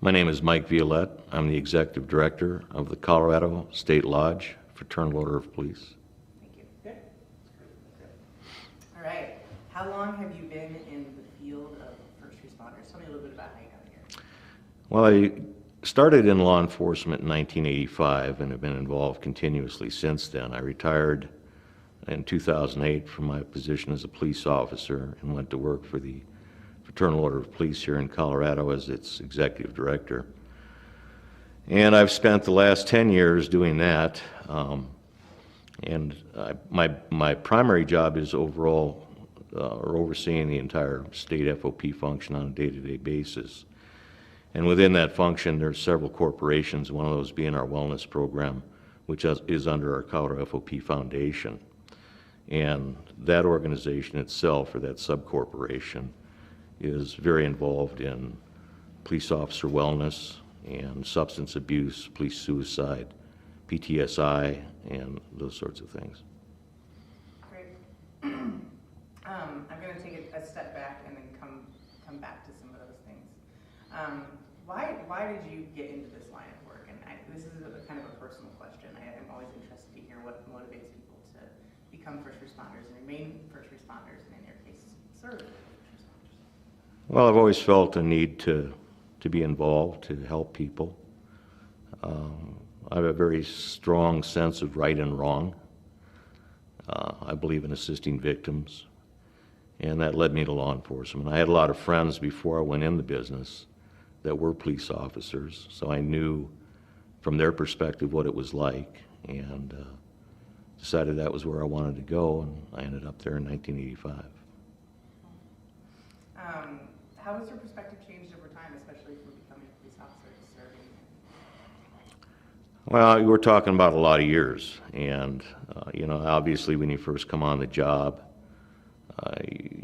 My name is Mike Violette. I'm the Executive Director of the Colorado State Lodge Fraternal Order of Police. Thank you. Good. All right. How long have you been in the field of first responders? Tell me a little bit about how you got here. Well, I started in law enforcement in 1985 and have been involved continuously since then. I retired in 2008 from my position as a police officer and went to work for the Fraternal Order of Police here in Colorado as its executive director. And I've spent the last 10 years doing that. My primary job is overall or overseeing the entire state FOP function on a day-to-day basis. And within that function, there's several corporations, one of those being our wellness program, which is under our Colorado FOP Foundation. And that organization itself, or that subcorporation, is very involved in police officer wellness and substance abuse, police suicide, PTSI, and those sorts of things. Great. I'm going to take a step back and then come back to some of those things. Why did you get into this line of work? And this is kind of a personal question. I'm always interested to hear what motivates people to become first responders and remain first responders, and in your case, serve first responders. Well, I've always felt a need to be involved, to help people. I have a very strong sense of right and wrong. I believe in assisting victims, and that led me to law enforcement. I had a lot of friends before I went in the business that were police officers, so I knew from their perspective what it was like, and decided that was where I wanted to go, and I ended up there in 1985. How has your perspective changed over time, especially from becoming a police officer to serving? Well, we're talking about a lot of years, and obviously when you first come on the job,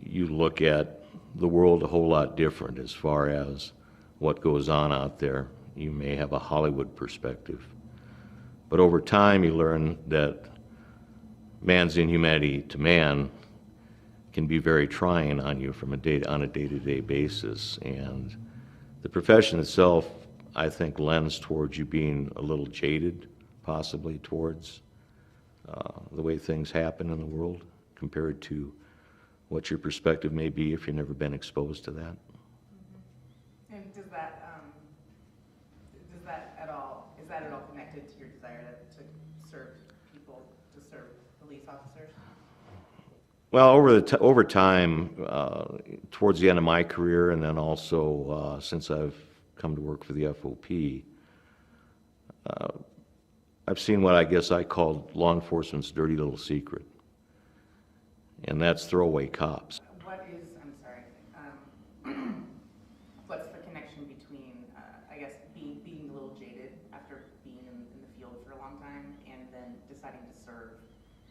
you look at the world a whole lot different as far as what goes on out there. You may have a Hollywood perspective, but over time you learn that man's inhumanity to man can be very trying on you on a day-to-day basis, and the profession itself, I think, lends towards you being a little jaded, possibly, towards the way things happen in the world compared to what your perspective may be if you've never been exposed to that. Mm-hmm. And is that at all connected to your desire to serve people, to serve police officers? Well, over time, towards the end of my career, and then also since I've come to work for the FOP, I've seen what I guess I called law enforcement's dirty little secret, and that's throwaway cops. What's the connection between, I guess, being a little jaded after being in the field for a long time, and then deciding to serve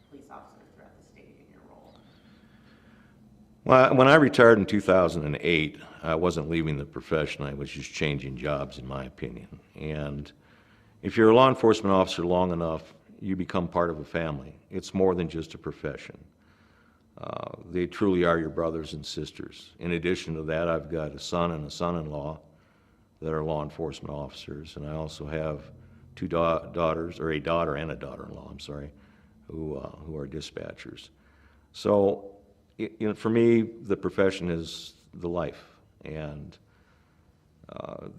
police officers throughout the state in your role? Well, when I retired in 2008, I wasn't leaving the profession. I was just changing jobs, in my opinion. And if you're a law enforcement officer long enough, you become part of a family. It's more than just a profession. They truly are your brothers and sisters. In addition to that, I've got a son and a son-in-law that are law enforcement officers, and I also have two daughters, or a daughter and a daughter-in-law, I'm sorry, who are dispatchers. So, for me, the profession is the life, and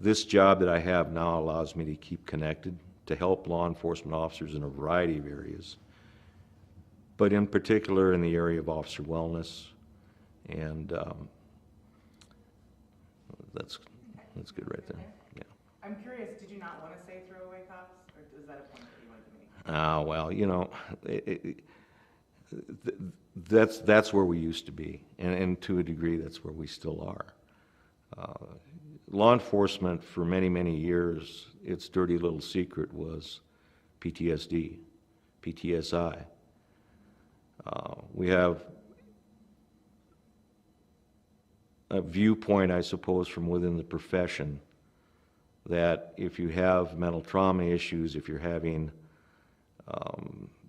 this job that I have now allows me to keep connected, to help law enforcement officers in a variety of areas, but in particular in the area of officer wellness, and that's good right there. Yeah. I'm curious, did you not want to say throwaway cops, or is that a point that you wanted to make? Well, that's where we used to be, and to a degree that's where we still are. Law enforcement for many, many years, its dirty little secret was PTSD, PTSI. We have a viewpoint, I suppose, from within the profession that if you have mental trauma issues, if you're having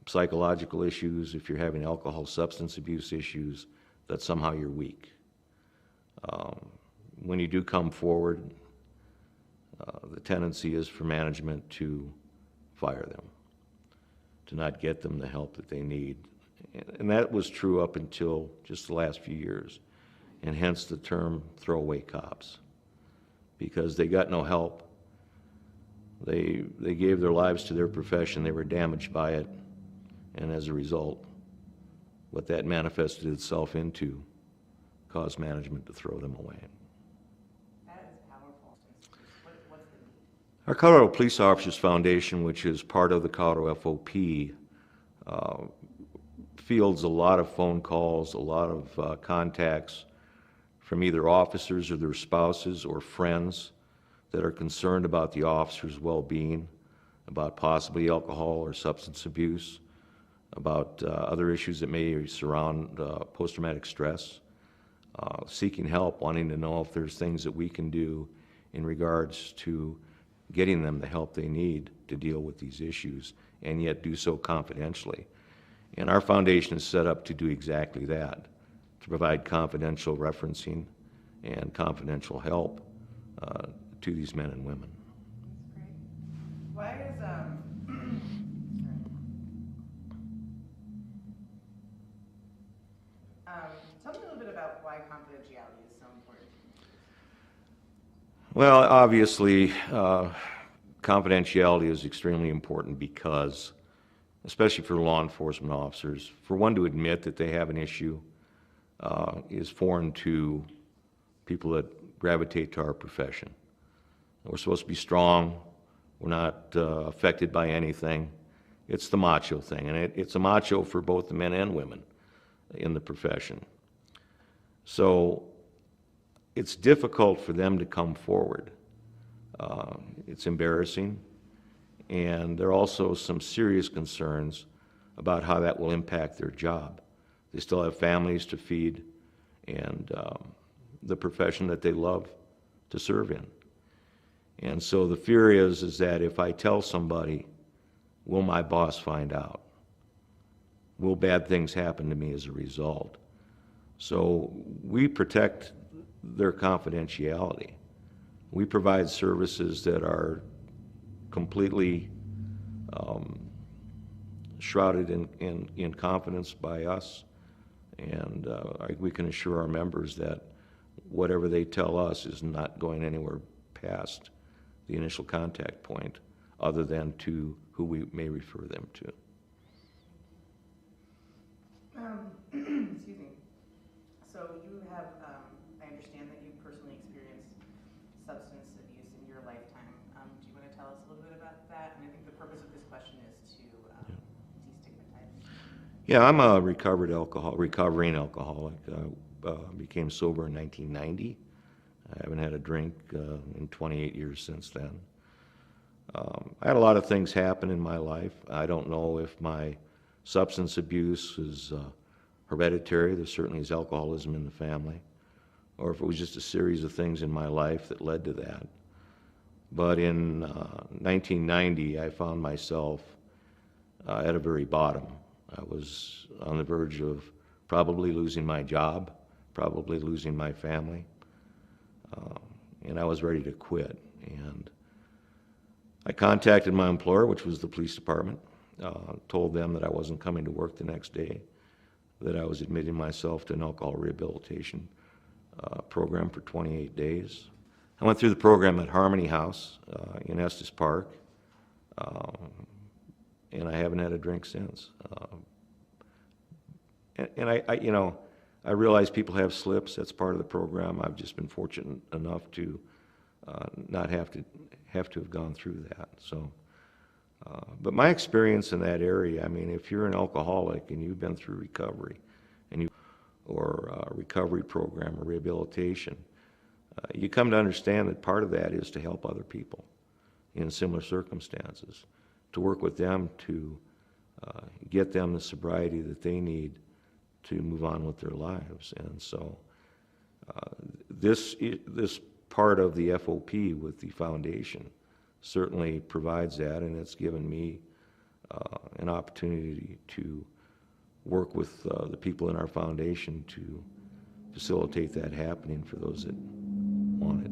psychological issues, if you're having alcohol substance abuse issues, that somehow you're weak. When you do come forward, tendency is for management to fire them, to not get them the help that they need. And that was true up until just the last few years, and hence the term throwaway cops, because they got no help. They gave their lives to their profession, they were damaged by it, and as a result, what that manifested itself into caused management to throw them away. That is powerful. What's the need? Our Colorado Police Officers Foundation, which is part of the Colorado FOP, fields a lot of phone calls, a lot of contacts from either officers or their spouses or friends that are concerned about the officer's well-being, about possibly alcohol or substance abuse, about other issues that may surround post-traumatic stress, seeking help, wanting to know if there's things that we can do in regards to getting them the help they need to deal with these issues, and yet do so confidentially. And our foundation is set up to do exactly that, to provide confidential referencing and confidential help to these men and women. That's great. Why is tell me a little bit about why confidentiality is so important. Well, obviously, confidentiality is extremely important because, especially for law enforcement officers, for one to admit that they have an issue is foreign to people that gravitate to our profession. We're supposed to be strong. We're not affected by anything. It's the macho thing, and it's a macho for both the men and women in the profession. So it's difficult for them to come forward. It's embarrassing, and there are also some serious concerns about how that will impact their job. They still have families to feed and the profession that they love to serve in. And so the fear is that if I tell somebody, will my boss find out? Will bad things happen to me as a result? So we protect their confidentiality. We provide services that are completely shrouded in confidence by us, and we can assure our members that whatever they tell us is not going anywhere past the initial contact point, other than to who we may refer them to. Excuse me. So you have, I understand that you personally experienced substance abuse in your lifetime. Do you want to tell us a little bit about that? And I think the purpose of this question is to destigmatize. Yeah, I'm a recovering alcoholic. Became sober in 1990. I haven't had a drink in 28 years since then. I had a lot of things happen in my life. I don't know if my substance abuse is hereditary. There certainly is alcoholism in the family, or if it was just a series of things in my life that led to that. But in 1990, I found myself at a very bottom. I was on the verge of probably losing my job, probably losing my family, and I was ready to quit. And I contacted my employer, which was the police department, told them that I wasn't coming to work the next day, that I was admitting myself to an alcohol rehabilitation program for 28 days. I went through the program at Harmony House in Estes Park, and I haven't had a drink since. And I realize people have slips. That's part of the program. I've just been fortunate enough to not have to have gone through that. So, but my experience in that area, I mean, if you're an alcoholic and you've been through recovery, or a recovery program or rehabilitation, you come to understand that part of that is to help other people in similar circumstances, to work with them to get them the sobriety that they need to move on with their lives. And so this part of the FOP with the foundation certainly provides that, and it's given me an opportunity to work with the people in our foundation to facilitate that happening for those that want it.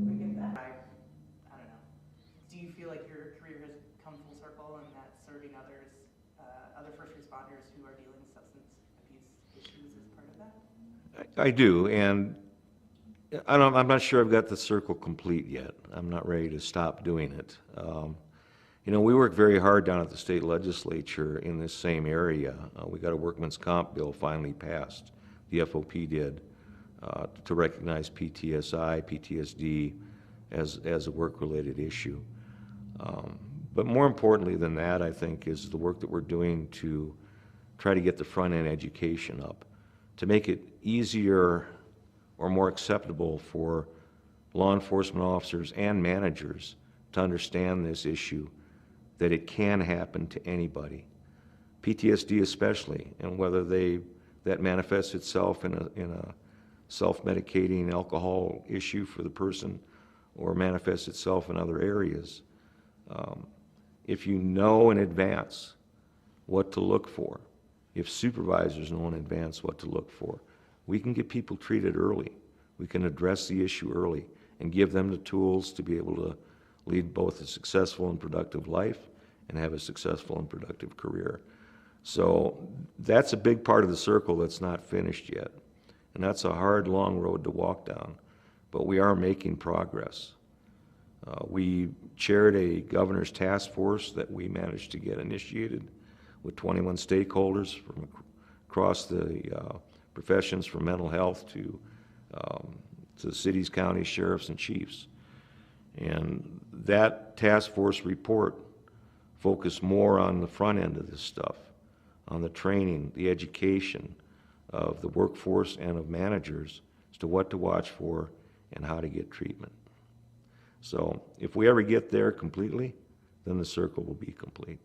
We get that. I do, and I'm not sure I've got the circle complete yet. I'm not ready to stop doing it. We work very hard down at the state legislature in this same area. We got a workman's comp bill finally passed. The FOP did, to recognize PTSI, PTSD as a work-related issue. But more importantly than that, I think, is the work that we're doing to try to get the front-end education up, to make it easier or more acceptable for law enforcement officers and managers to understand this issue, that it can happen to anybody, PTSD especially, and whether that manifests itself in a self-medicating alcohol issue for the person or manifests itself in other areas. If you know in advance what to look for, if supervisors know in advance what to look for, we can get people treated early. We can address the issue early and give them the tools to be able to lead both a successful and productive life and have a successful and productive career. So that's a big part of the circle that's not finished yet. And that's a hard, long road to walk down, but we are making progress. We chaired a governor's task force that we managed to get initiated with 21 stakeholders from across the professions, from mental health to the cities, counties, sheriffs, and chiefs. And that task force report focused more on the front end of this stuff, on the training, the education of the workforce and of managers as to what to watch for and how to get treatment. So if we ever get there completely, then the circle will be complete.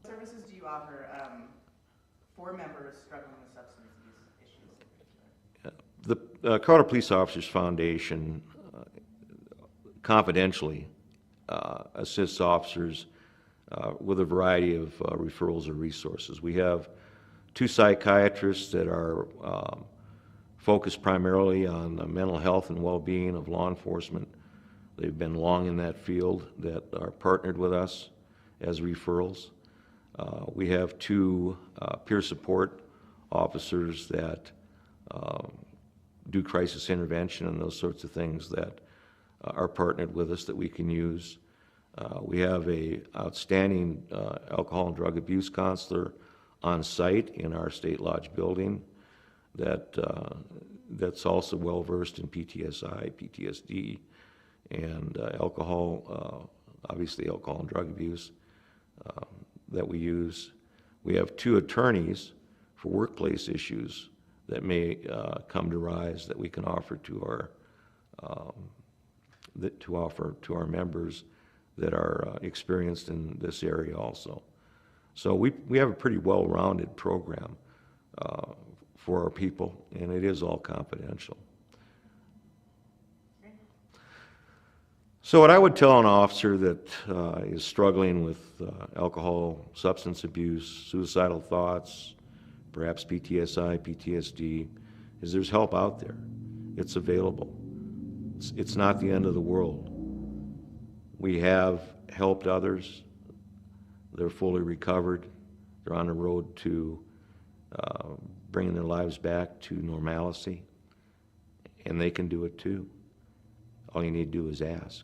What services do you offer for members struggling with substance abuse issues? The Colorado Police Officers Foundation confidentially assists officers with a variety of referrals or resources. We have 2 psychiatrists that are focused primarily on the mental health and well-being of law enforcement. They've been long in that field, that are partnered with us as referrals. We have 2 peer support officers that do crisis intervention and those sorts of things that are partnered with us that we can use. We have a outstanding alcohol and drug abuse counselor on site in our state lodge building that's also well versed in PTSI, PTSD, and alcohol, obviously alcohol and drug abuse that we use. We have 2 attorneys for workplace issues that may come to rise that we can offer to our members that are experienced in this area also. So we have a pretty well-rounded program for our people, and it is all confidential. So what I would tell an officer that is struggling with alcohol, substance abuse, suicidal thoughts, perhaps PTSI, PTSD, is there's help out there. It's available. It's not the end of the world. We have helped others. They're fully recovered. They're on the road to bringing their lives back to normalcy, and they can do it too. All you need to do is ask.